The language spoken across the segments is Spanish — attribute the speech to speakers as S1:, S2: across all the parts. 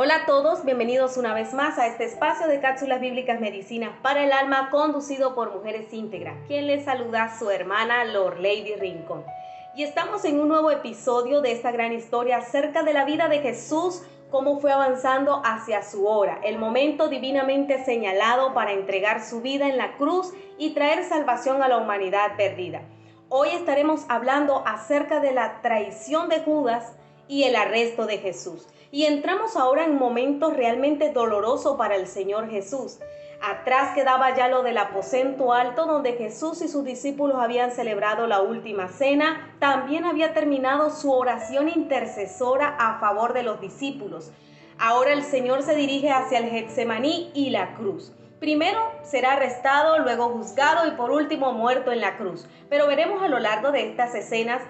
S1: Hola a todos, bienvenidos una vez más a este espacio de cápsulas bíblicas medicinas para el alma conducido por Mujeres Íntegras. Quien les saluda su hermana Lorlady Rincón. Y estamos en un nuevo episodio de esta gran historia acerca de la vida de Jesús, cómo fue avanzando hacia su hora, el momento divinamente señalado para entregar su vida en la cruz y traer salvación a la humanidad perdida. Hoy estaremos hablando acerca de la traición de Judas y el arresto de Jesús. Y entramos ahora en momentos realmente dolorosos para el Señor Jesús. Atrás quedaba ya lo del aposento alto donde Jesús y sus discípulos habían celebrado la última cena. También había terminado su oración intercesora a favor de los discípulos. Ahora el Señor se dirige hacia el Getsemaní y la cruz. Primero será arrestado, luego juzgado y por último muerto en la cruz. Pero veremos a lo largo de estas escenas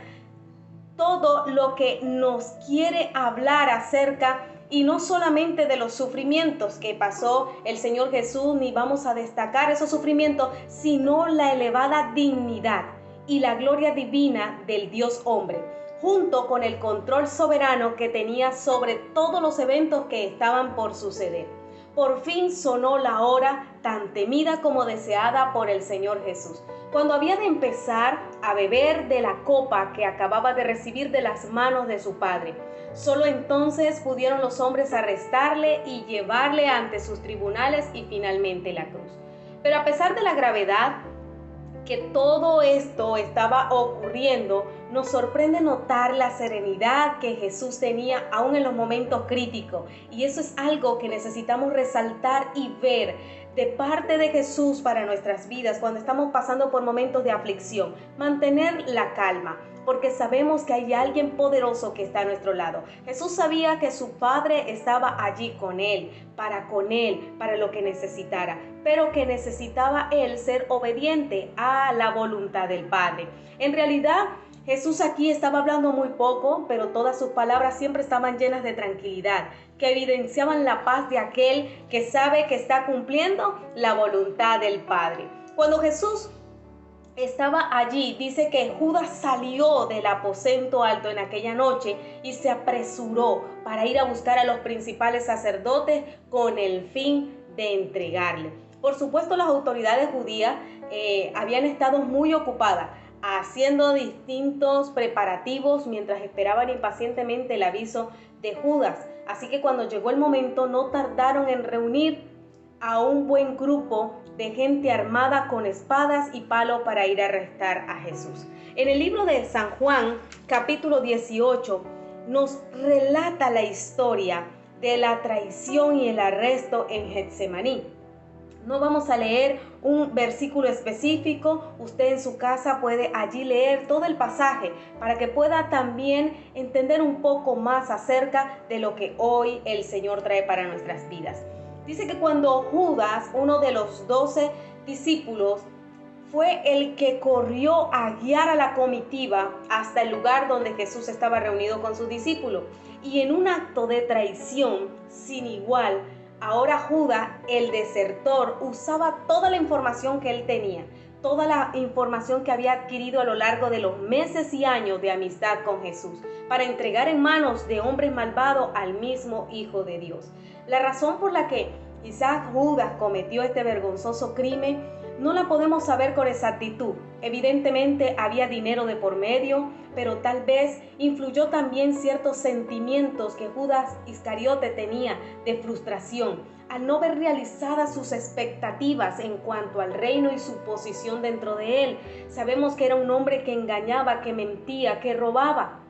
S1: todo lo que nos quiere hablar acerca, y no solamente de los sufrimientos que pasó el Señor Jesús, ni vamos a destacar esos sufrimientos, sino la elevada dignidad y la gloria divina del Dios hombre, junto con el control soberano que tenía sobre todos los eventos que estaban por suceder. Por fin sonó la hora tan temida como deseada por el Señor Jesús, cuando había de empezar a beber de la copa que acababa de recibir de las manos de su Padre. Solo entonces pudieron los hombres arrestarle y llevarle ante sus tribunales y finalmente la cruz. Pero a pesar de la gravedad que todo esto estaba ocurriendo, nos sorprende notar la serenidad que Jesús tenía aún en los momentos críticos, y eso es algo que necesitamos resaltar y ver de parte de Jesús para nuestras vidas cuando estamos pasando por momentos de aflicción. Mantener la calma, porque sabemos que hay alguien poderoso que está a nuestro lado. Jesús sabía que su Padre estaba allí con él, para lo que necesitara, pero que necesitaba él ser obediente a la voluntad del Padre. En realidad, Jesús aquí estaba hablando muy poco, pero todas sus palabras siempre estaban llenas de tranquilidad, que evidenciaban la paz de aquel que sabe que está cumpliendo la voluntad del Padre. Cuando Jesús estaba allí, dice que Judas salió del aposento alto en aquella noche y se apresuró para ir a buscar a los principales sacerdotes con el fin de entregarle. Por supuesto, las autoridades judías habían estado muy ocupadas haciendo distintos preparativos mientras esperaban impacientemente el aviso de Judas. Así que cuando llegó el momento, no tardaron en reunir a un buen grupo de gente armada con espadas y palos para ir a arrestar a Jesús. En el libro de San Juan, capítulo 18, nos relata la historia de la traición y el arresto en Getsemaní. No vamos a leer un versículo específico, usted en su casa puede allí leer todo el pasaje para que pueda también entender un poco más acerca de lo que hoy el Señor trae para nuestras vidas. Dice que cuando Judas, uno de los 12 discípulos, fue el que corrió a guiar a la comitiva hasta el lugar donde Jesús estaba reunido con sus discípulos, y en un acto de traición sin igual, ahora Judas, el desertor, usaba toda la información que él tenía, toda la información que había adquirido a lo largo de los meses y años de amistad con Jesús, para entregar en manos de hombres malvados al mismo Hijo de Dios. La razón por la que quizás Judas cometió este vergonzoso crimen no la podemos saber con exactitud. Evidentemente había dinero de por medio, pero tal vez influyó también ciertos sentimientos que Judas Iscariote tenía de frustración al no ver realizadas sus expectativas en cuanto al reino y su posición dentro de él. Sabemos que era un hombre que engañaba, que mentía, que robaba.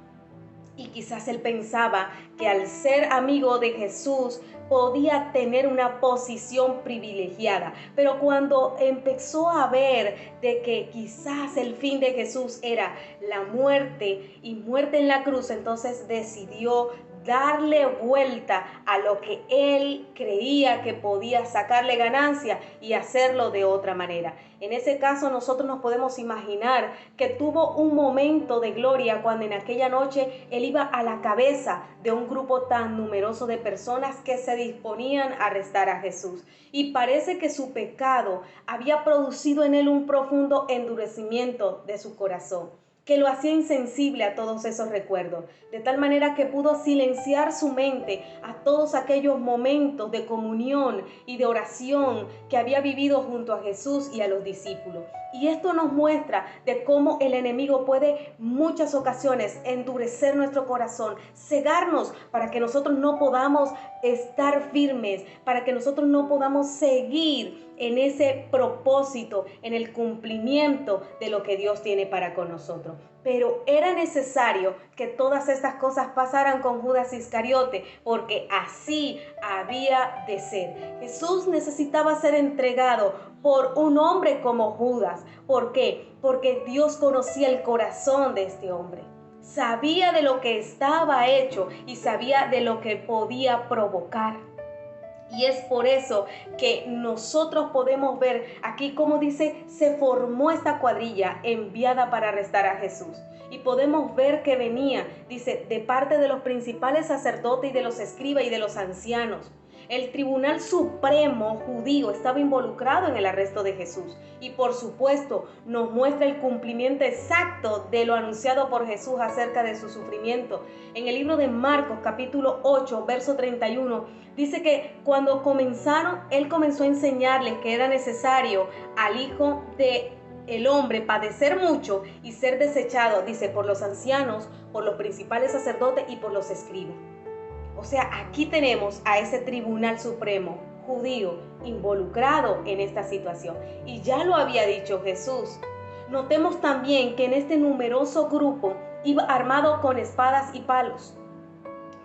S1: Y quizás él pensaba que al ser amigo de Jesús podía tener una posición privilegiada. Pero cuando empezó a ver de que quizás el fin de Jesús era la muerte y muerte en la cruz, entonces decidió darle vuelta a lo que él creía que podía sacarle ganancia y hacerlo de otra manera. En ese caso nosotros nos podemos imaginar que tuvo un momento de gloria cuando en aquella noche él iba a la cabeza de un grupo tan numeroso de personas que se disponían a arrestar a Jesús. Y parece que su pecado había producido en él un profundo endurecimiento de su corazón. que lo hacía insensible a todos esos recuerdos, de tal manera que pudo silenciar su mente a todos aquellos momentos de comunión y de oración que había vivido junto a Jesús y a los discípulos. Y esto nos muestra de cómo el enemigo puede muchas ocasiones endurecer nuestro corazón, cegarnos para que nosotros no podamos estar firmes, para que nosotros no podamos seguir en ese propósito, en el cumplimiento de lo que Dios tiene para con nosotros. Pero era necesario que todas estas cosas pasaran con Judas Iscariote, porque así había de ser. Jesús necesitaba ser entregado por un hombre como Judas. ¿Por qué? Porque Dios conocía el corazón de este hombre. Sabía de lo que estaba hecho y sabía de lo que podía provocar. Y es por eso que nosotros podemos ver aquí como dice, se formó esta cuadrilla enviada para arrestar a Jesús. Y podemos ver que venía, dice, de parte de los principales sacerdotes y de los escribas y de los ancianos. El Tribunal Supremo judío estaba involucrado en el arresto de Jesús y por supuesto nos muestra el cumplimiento exacto de lo anunciado por Jesús acerca de su sufrimiento. En el libro de Marcos capítulo 8 verso 31 dice que cuando comenzaron, Él comenzó a enseñarles que era necesario al Hijo del Hombre padecer mucho y ser desechado, dice, por los ancianos, por los principales sacerdotes y por los escribas. O sea, aquí tenemos a ese Tribunal Supremo judío involucrado en esta situación. Y ya lo había dicho Jesús. Notemos también que en este numeroso grupo iba armado con espadas y palos,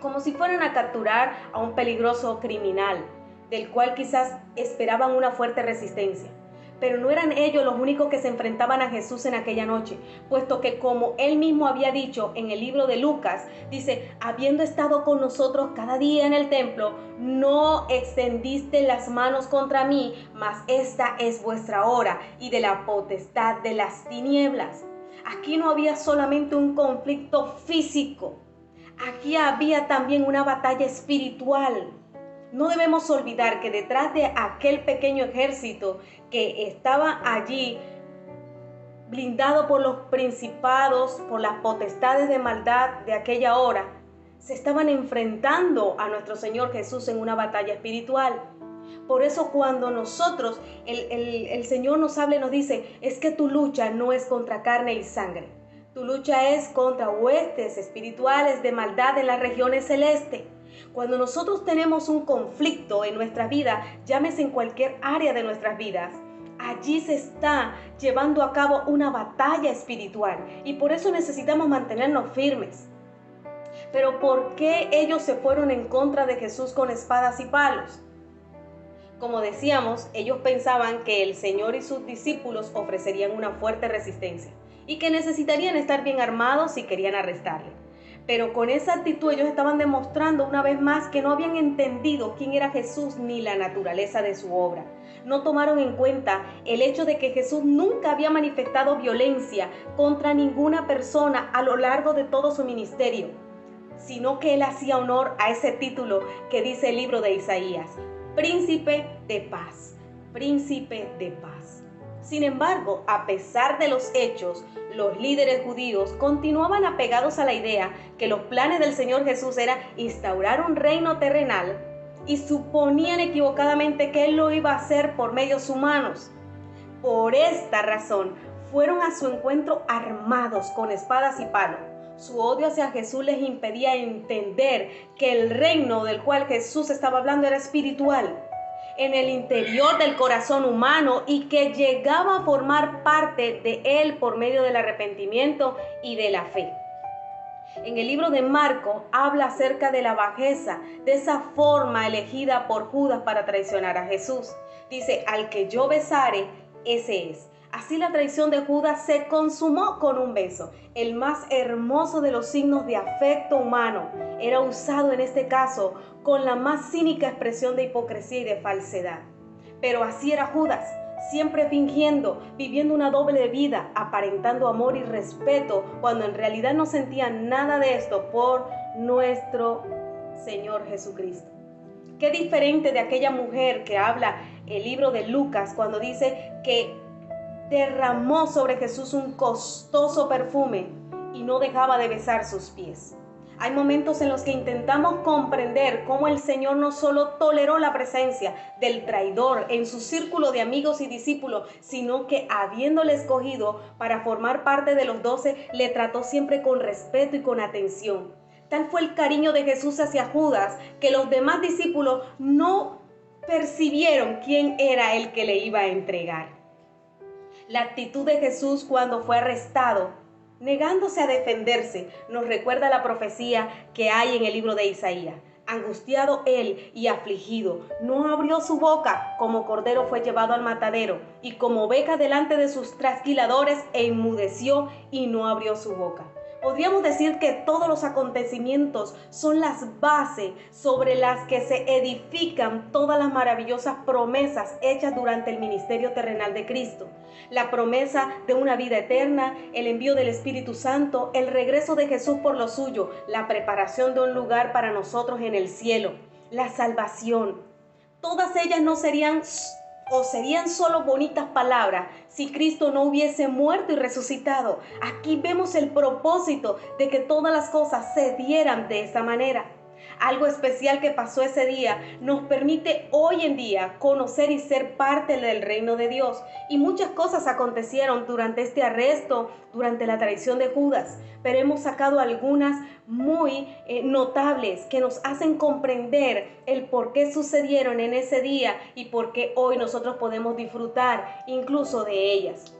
S1: como si fueran a capturar a un peligroso criminal, del cual quizás esperaban una fuerte resistencia. Pero no eran ellos los únicos que se enfrentaban a Jesús en aquella noche, puesto que como él mismo había dicho en el libro de Lucas, dice, habiendo estado con nosotros cada día en el templo, no extendiste las manos contra mí, mas esta es vuestra hora y de la potestad de las tinieblas. Aquí no había solamente un conflicto físico, aquí había también una batalla espiritual. No debemos olvidar que detrás de aquel pequeño ejército que estaba allí, blindado por los principados, por las potestades de maldad de aquella hora, se estaban enfrentando a nuestro Señor Jesús en una batalla espiritual. Por eso cuando nosotros, el Señor nos habla y nos dice, es que tu lucha no es contra carne y sangre. Tu lucha es contra huestes espirituales de maldad en las regiones celestes. Cuando nosotros tenemos un conflicto en nuestra vida, llámese en cualquier área de nuestras vidas, allí se está llevando a cabo una batalla espiritual y por eso necesitamos mantenernos firmes. Pero ¿por qué ellos se fueron en contra de Jesús con espadas y palos? Como decíamos, ellos pensaban que el Señor y sus discípulos ofrecerían una fuerte resistencia y que necesitarían estar bien armados si querían arrestarle. Pero con esa actitud ellos estaban demostrando una vez más que no habían entendido quién era Jesús ni la naturaleza de su obra. No tomaron en cuenta el hecho de que Jesús nunca había manifestado violencia contra ninguna persona a lo largo de todo su ministerio, sino que él hacía honor a ese título que dice el libro de Isaías, Príncipe de Paz, Príncipe de Paz. Sin embargo, a pesar de los hechos, los líderes judíos continuaban apegados a la idea que los planes del Señor Jesús era instaurar un reino terrenal y suponían equivocadamente que Él lo iba a hacer por medios humanos. Por esta razón, fueron a su encuentro armados con espadas y palos. Su odio hacia Jesús les impedía entender que el reino del cual Jesús estaba hablando era espiritual, en el interior del corazón humano y que llegaba a formar parte de él por medio del arrepentimiento y de la fe. En el libro de Marcos habla acerca de la bajeza, de esa forma elegida por Judas para traicionar a Jesús. Dice, al que yo besare, ese es. Así la traición de Judas se consumó con un beso. El más hermoso de los signos de afecto humano era usado en este caso con la más cínica expresión de hipocresía y de falsedad. Pero así era Judas, siempre fingiendo, viviendo una doble vida, aparentando amor y respeto, cuando en realidad no sentía nada de esto por nuestro Señor Jesucristo. Qué diferente de aquella mujer que habla el libro de Lucas cuando dice que derramó sobre Jesús un costoso perfume y no dejaba de besar sus pies. Hay momentos en los que intentamos comprender cómo el Señor no solo toleró la presencia del traidor en su círculo de amigos y discípulos, sino que habiéndole escogido para formar parte de los 12, le trató siempre con respeto y con atención. Tal fue el cariño de Jesús hacia Judas que los demás discípulos no percibieron quién era el que le iba a entregar. La actitud de Jesús cuando fue arrestado, negándose a defenderse, nos recuerda la profecía que hay en el libro de Isaías. Angustiado él y afligido, no abrió su boca, como cordero fue llevado al matadero, y como oveja delante de sus trasquiladores, enmudeció y no abrió su boca. Podríamos decir que todos los acontecimientos son las bases sobre las que se edifican todas las maravillosas promesas hechas durante el ministerio terrenal de Cristo. La promesa de una vida eterna, el envío del Espíritu Santo, el regreso de Jesús por lo suyo, la preparación de un lugar para nosotros en el cielo, la salvación. Todas ellas no serían solo bonitas palabras si Cristo no hubiese muerto y resucitado. Aquí vemos el propósito de que todas las cosas se dieran de esa manera. Algo especial que pasó ese día nos permite hoy en día conocer y ser parte del reino de Dios. Y muchas cosas acontecieron durante este arresto, durante la traición de Judas, pero hemos sacado algunas muy notables que nos hacen comprender el por qué sucedieron en ese día y por qué hoy nosotros podemos disfrutar incluso de ellas.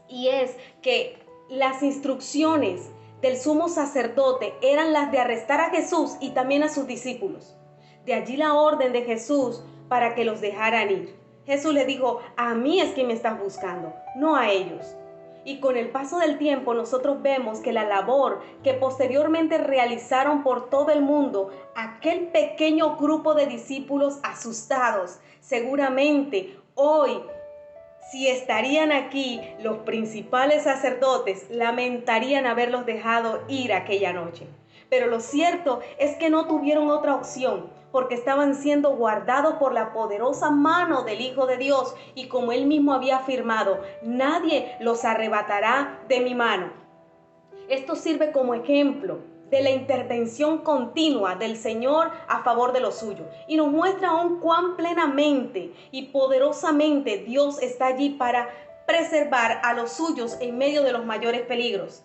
S1: Y es que las instrucciones del sumo sacerdote eran las de arrestar a Jesús y también a sus discípulos. De allí la orden de Jesús para que los dejaran ir. Jesús le dijo: a mí es quien me estás buscando, no a ellos. Y con el paso del tiempo nosotros vemos que la labor que posteriormente realizaron por todo el mundo, aquel pequeño grupo de discípulos asustados, seguramente hoy, si estarían aquí los principales sacerdotes, lamentarían haberlos dejado ir aquella noche. Pero lo cierto es que no tuvieron otra opción, porque estaban siendo guardados por la poderosa mano del Hijo de Dios, y como Él mismo había afirmado: nadie los arrebatará de mi mano. Esto sirve como ejemplo de la intervención continua del Señor a favor de los suyos, y nos muestra aún cuán plenamente y poderosamente Dios está allí para preservar a los suyos en medio de los mayores peligros.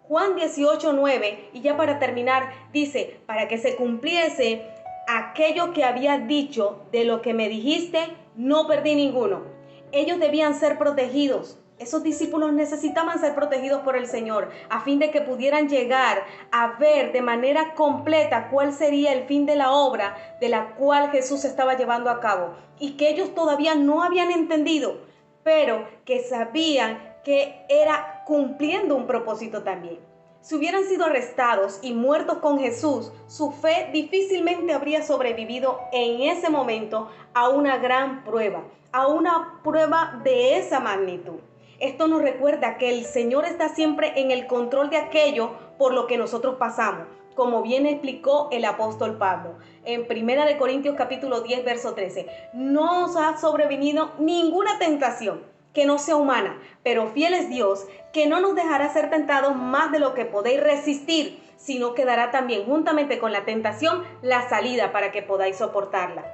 S1: Juan 18:9, y ya para terminar, dice: para que se cumpliese aquello que había dicho: de lo que me dijiste, no perdí ninguno. Ellos debían ser protegidos. Esos discípulos necesitaban ser protegidos por el Señor a fin de que pudieran llegar a ver de manera completa cuál sería el fin de la obra de la cual Jesús estaba llevando a cabo, y que ellos todavía no habían entendido, pero que sabían que era cumpliendo un propósito también. Si hubieran sido arrestados y muertos con Jesús, su fe difícilmente habría sobrevivido en ese momento a una gran prueba, a una prueba de esa magnitud. Esto nos recuerda que el Señor está siempre en el control de aquello por lo que nosotros pasamos, como bien explicó el apóstol Pablo en 1 Corintios capítulo 10, verso 13. No os ha sobrevenido ninguna tentación que no sea humana, pero fiel es Dios, que no nos dejará ser tentados más de lo que podéis resistir, sino que dará también juntamente con la tentación la salida para que podáis soportarla.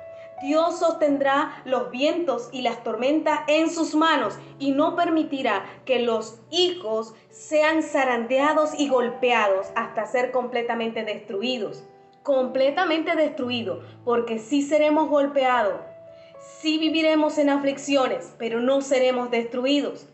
S1: Dios sostendrá los vientos y las tormentas en sus manos y no permitirá que los hijos sean zarandeados y golpeados hasta ser completamente destruidos. Completamente destruidos, porque sí seremos golpeados, sí viviremos en aflicciones, pero no seremos destruidos.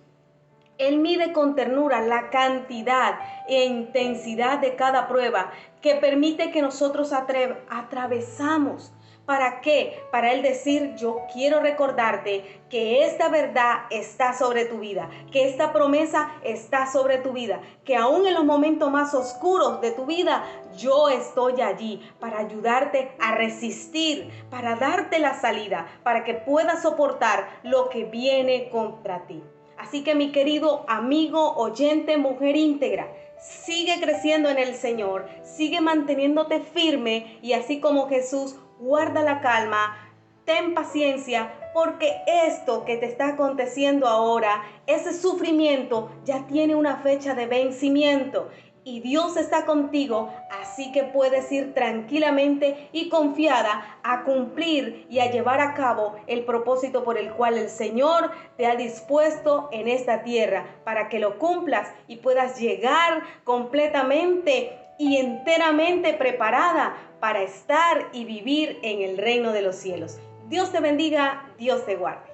S1: Él mide con ternura la cantidad e intensidad de cada prueba que permite que nosotros atravesamos. ¿Para qué? Para Él decir: yo quiero recordarte que esta verdad está sobre tu vida, que esta promesa está sobre tu vida, que aún en los momentos más oscuros de tu vida, yo estoy allí para ayudarte a resistir, para darte la salida, para que puedas soportar lo que viene contra ti. Así que, mi querido amigo, oyente, mujer íntegra, sigue creciendo en el Señor, sigue manteniéndote firme y así como Jesús, guarda la calma, ten paciencia, porque esto que te está aconteciendo ahora, ese sufrimiento ya tiene una fecha de vencimiento. Y Dios está contigo, así que puedes ir tranquilamente y confiada a cumplir y a llevar a cabo el propósito por el cual el Señor te ha dispuesto en esta tierra, para que lo cumplas y puedas llegar completamente y enteramente preparada para estar y vivir en el reino de los cielos. Dios te bendiga, Dios te guarde.